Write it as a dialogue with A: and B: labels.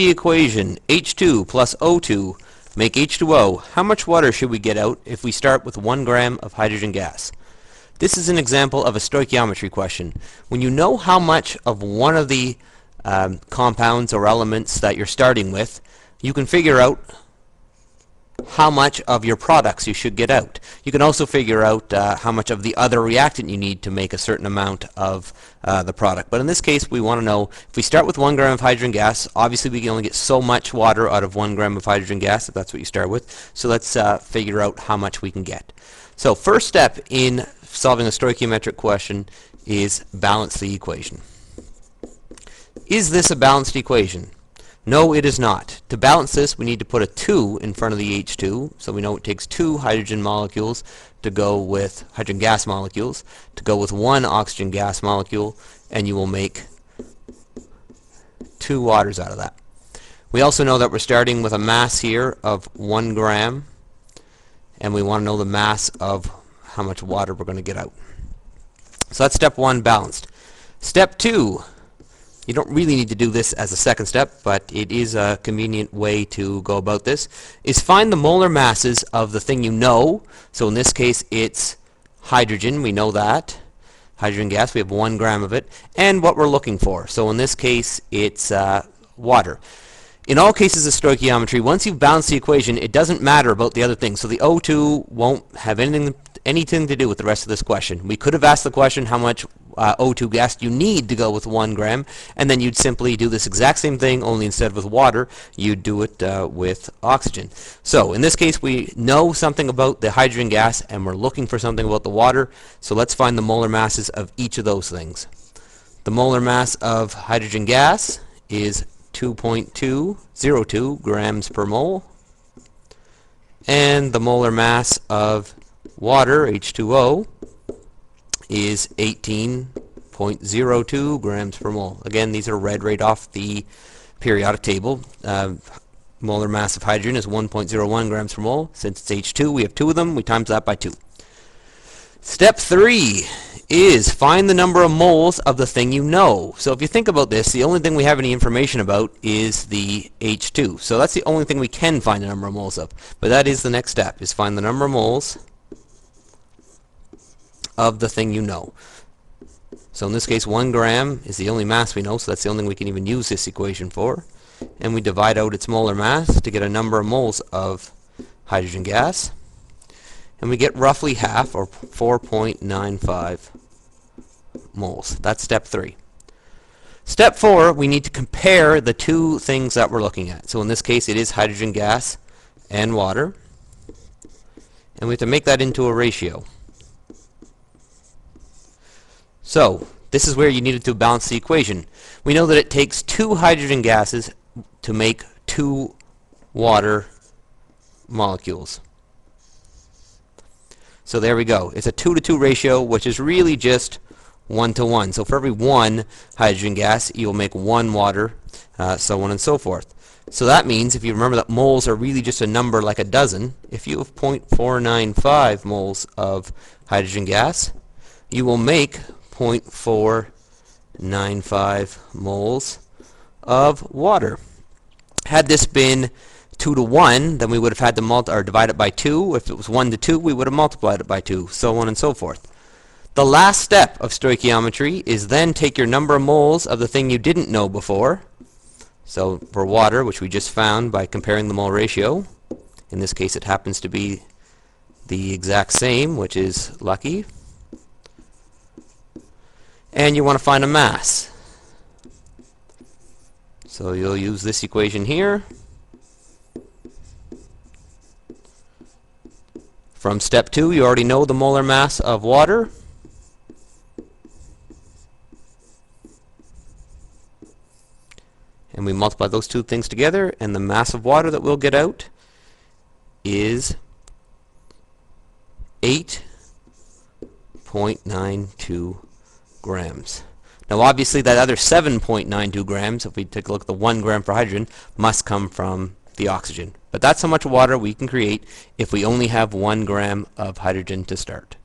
A: The equation H2 plus O2 make H2O. How much water should we get out if we start with 1 gram of hydrogen gas? This is an example of a stoichiometry question. When you know how much of one of the compounds or elements that you're starting with, you can figure out how much of your products you should get out. You can also figure out how much of the other reactant you need to make a certain amount of the product. But in this case, we want to know if we start with 1 gram of hydrogen gas, obviously we can only get so much water out of 1 gram of hydrogen gas, if that's what you start with. So let's figure out how much we can get. So first step in solving a stoichiometric question is balance the equation. Is this a balanced equation? No, it is not. To balance this, we need to put a 2 in front of the H2, so we know it takes 2 hydrogen molecules to go with hydrogen gas molecules to go with 1 oxygen gas molecule, and you will make 2 waters out of that. We also know that we're starting with a mass here of 1 gram, and we want to know the mass of how much water we're going to get out. So that's step 1, balanced. Step 2, you don't really need to do this as a second step, but it is a convenient way to go about this, is find the molar masses of the thing you know. So in this case, it's hydrogen. We know that. Hydrogen gas, we have 1 gram of it. And what we're looking for. So in this case, it's water. In all cases of stoichiometry, once you've balanced the equation, it doesn't matter about the other things. So the O2 won't have anything to do with the rest of this question. We could have asked the question how much O2 gas you need to go with 1 gram, and then you'd simply do this exact same thing, only instead of with water, you'd do it with oxygen. So in this case, we know something about the hydrogen gas, and we're looking for something about the water, so let's find the molar masses of each of those things. The molar mass of hydrogen gas is 2.202 grams per mole, and the molar mass of water, H2O, is 18.02 grams per mole. Again, these are read right off the periodic table. Molar mass of hydrogen is 1.01 grams per mole. Since it's H2, we have 2 of them. We times that by 2. Step 3 is find the number of moles of the thing you know. So if you think about this, the only thing we have any information about is the H2. So that's the only thing we can find the number of moles of. But that is the next step, is find the number of moles of the thing you know. So in this case, 1 gram is the only mass we know, so that's the only thing we can even use this equation for. And we divide out its molar mass to get a number of moles of hydrogen gas. And we get roughly half, or 4.95 moles. That's step 3. Step 4, we need to compare the 2 things that we're looking at. So in this case, it is hydrogen gas and water. And we have to make that into a ratio. So this is where you needed to balance the equation. We know that it takes 2 hydrogen gases to make 2 water molecules. So there we go. It's a 2-to-2 ratio, which is really just 1-to-1. So for every 1 hydrogen gas, you'll make 1 water, so on and so forth. So that means, if you remember that moles are really just a number like a dozen, if you have 0.495 moles of hydrogen gas, you will make 0.495 moles of water. Had this been 2-to-1, then we would have had to divide it by 2. If it was 1-to-2, we would have multiplied it by 2, so on and so forth. The last step of stoichiometry is then take your number of moles of the thing you didn't know before. So for water, which we just found by comparing the mole ratio, in this case it happens to be the exact same, which is lucky. And you want to find a mass. So you'll use this equation here. From step 2, you already know the molar mass of water. And we multiply those 2 things together, and the mass of water that we'll get out is 8.92 grams. Now obviously that other 7.92 grams, if we take a look at the 1 gram for hydrogen, must come from the oxygen. But that's how much water we can create if we only have 1 gram of hydrogen to start.